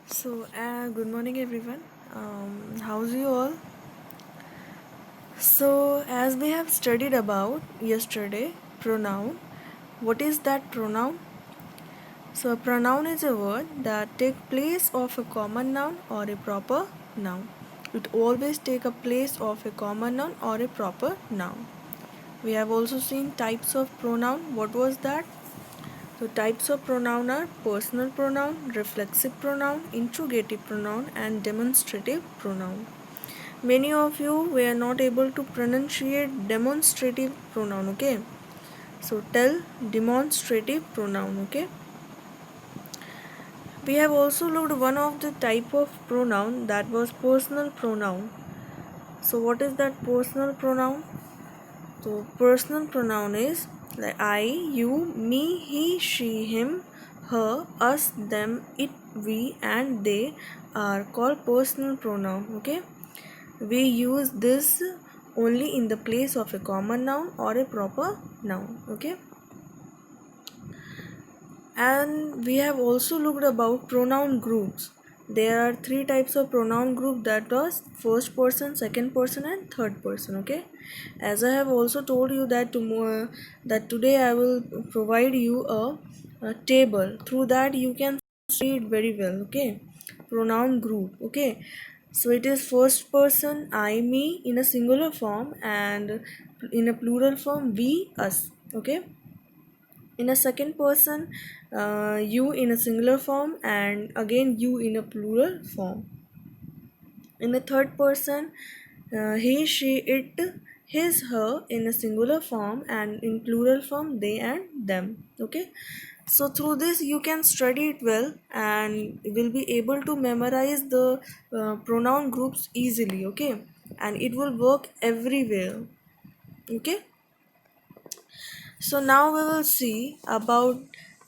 Good morning, everyone. How's you all? So, as we have studied about yesterday, pronoun. What is that pronoun? So, a pronoun is a word that take place of a common noun or a proper noun. It always take a place of a common noun or a proper noun. We have also seen types of pronoun. What was that? So types of pronoun are personal pronoun, reflexive pronoun, interrogative pronoun and demonstrative pronoun. Many of you were not able to pronunciate demonstrative pronoun, okay? So tell demonstrative pronoun, okay? We have also looked one of the type of pronoun that was personal pronoun. So what is that personal pronoun? So personal pronoun is like I, you, me, he, she, him, her, us, them, it, we and they are called personal pronoun. Okay. We use this only in the place of a common noun or a proper noun. Okay. And we have also looked about pronoun groups. There are three types of pronoun group, that was first person, second person and third person. Okay, as I have also told you that tomorrow, that today I will provide you a table, through that you can see it very well. Okay, pronoun group. Okay, so it is first person I, me in a singular form, and in a plural form we, us. Okay, in a second person, you in a singular form and again you in a plural form. In the third person, he, she, it, his, her in a singular form, and in plural form they and them. Okay, so through this you can study it well and will be able to memorize the pronoun groups easily. Okay, and it will work everywhere. Okay, so now we will see about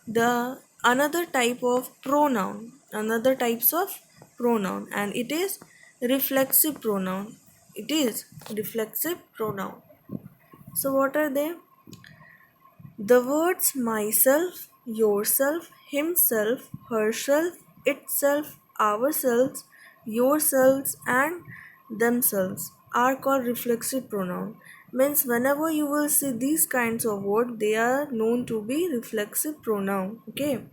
the another type of pronoun, another types of pronoun, and it is reflexive pronoun. It is reflexive pronoun. So what are they? The words myself, yourself, himself, herself, itself, ourselves, yourselves, and themselves are called reflexive pronoun. Means whenever you will see these kinds of words, they are known to be reflexive pronoun. Okay.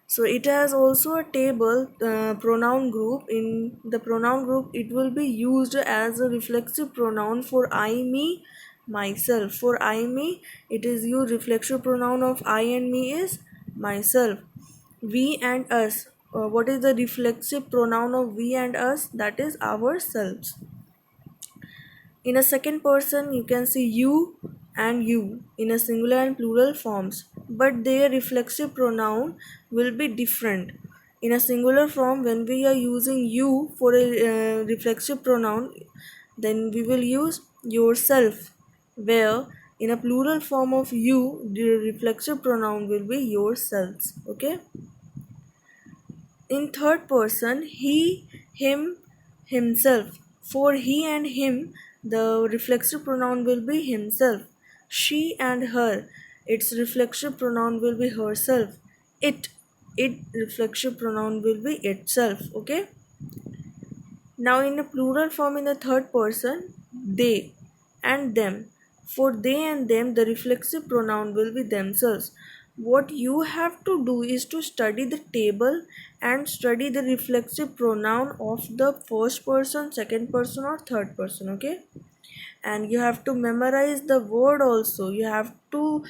So it has also a table pronoun group. In the pronoun group, it will be used as a reflexive pronoun for I, me, myself. For I, me, it is used reflexive pronoun of I and me is myself. We and us. What is the reflexive pronoun of we and us? That is ourselves. In a second person, you can see you and you in a singular and plural forms, but their reflexive pronoun will be different. In a singular form, when we are using you for a reflexive pronoun, then we will use yourself, where in a plural form of you, the reflexive pronoun will be yourselves. Okay, in third person, he, him, himself. For he and him, the reflexive pronoun will be himself. She and her, its reflexive pronoun will be herself. It reflexive pronoun will be itself. Okay. Now in a plural form in the third person, they and them. For they and them, the reflexive pronoun will be themselves. What you have to do is to study the table and study the reflexive pronoun of the first person, second person or third person. Okay, and you have to memorize the word also. You have to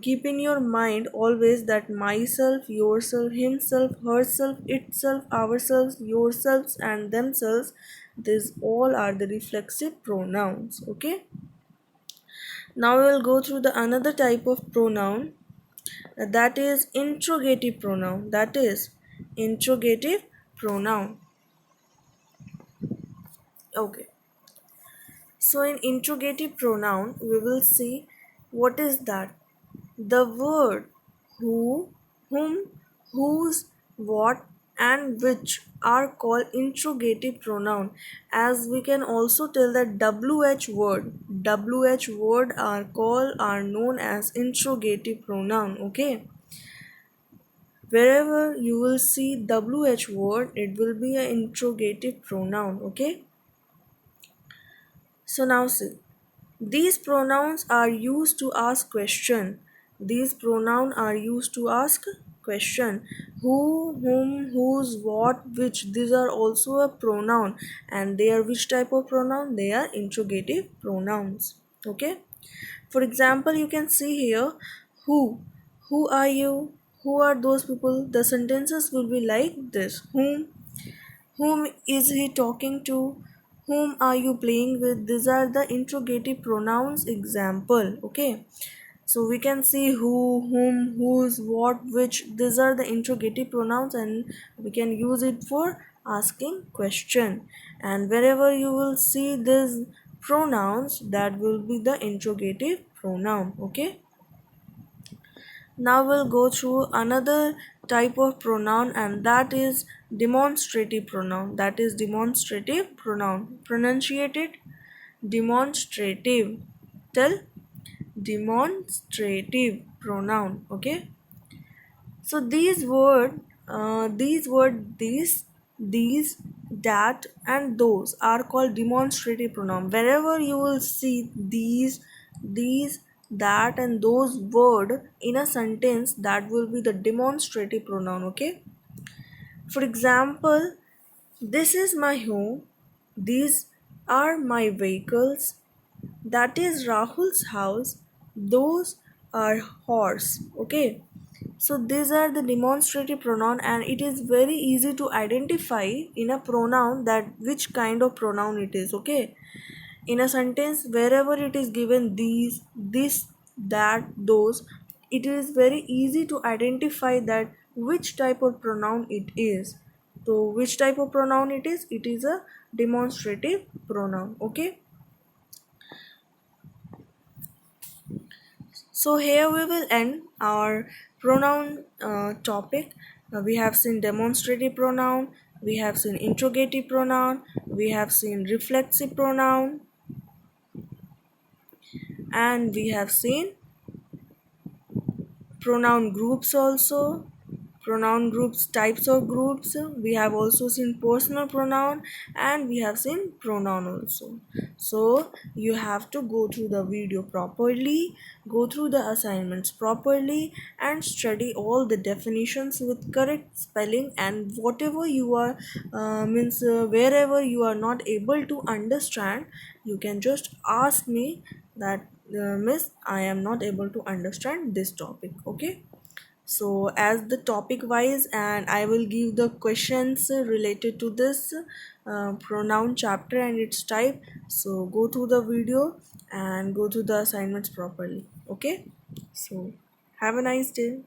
keep in your mind always that myself, yourself, himself, herself, itself, ourselves, yourselves and themselves, these all are the reflexive pronouns. Okay, now we will go through the another type of pronoun, that is interrogative pronoun. That is interrogative pronoun. Okay, so in interrogative pronoun we will see what is that. The word who, whom, whose, what, and which are called interrogative pronoun. As we can also tell that WH word are known as interrogative pronoun. Okay. Wherever you will see WH word, it will be an interrogative pronoun. Okay. So now see, these pronouns are used to ask question. These pronouns are used to ask question. Who, whom, whose, what, which. These are also a pronoun, and they are which type of pronoun? They are interrogative pronouns. Okay. For example, you can see here who. Who are you? Who are those people? The sentences will be like this. Whom is he talking to? Whom are you playing with? These are the interrogative pronouns example. Okay. So we can see who, whom, whose, what, which. These are the interrogative pronouns, and we can use it for asking question. And wherever you will see these pronouns, that will be the interrogative pronoun. Okay. Now we'll go through another type of pronoun, and that is demonstrative pronoun. That is demonstrative pronoun. Pronunciate it. Demonstrative. Tell. Demonstrative pronoun. Okay. So these, that, and those are called demonstrative pronoun. Wherever you will see these, that, and those word in a sentence, that will be the demonstrative pronoun. Okay. For example, this is my home. These are my vehicles. That is Rahul's house. Those are horse. Okay. So these are the demonstrative pronoun, and it is very easy to identify in a pronoun that which kind of pronoun it is. Okay. In a sentence, wherever it is given these, this, that, those, it is very easy to identify that which type of pronoun it is. So which type of pronoun it is? It is a demonstrative pronoun. Okay. So here we will end our pronoun topic. We have seen demonstrative pronoun, we have seen interrogative pronoun, we have seen reflexive pronoun, and we have seen pronoun groups also. Pronoun groups, types of groups. We have also seen personal pronoun, and we have seen pronoun also. So you have to go through the video properly, go through the assignments properly, and study all the definitions with correct spelling. And whatever you are wherever you are not able to understand, you can just ask me that, miss, I am not able to understand this topic. Okay. So as the topic wise, and I will give the questions related to this pronoun chapter and its type. So go through the video and go through the assignments properly. Okay. So have a nice day.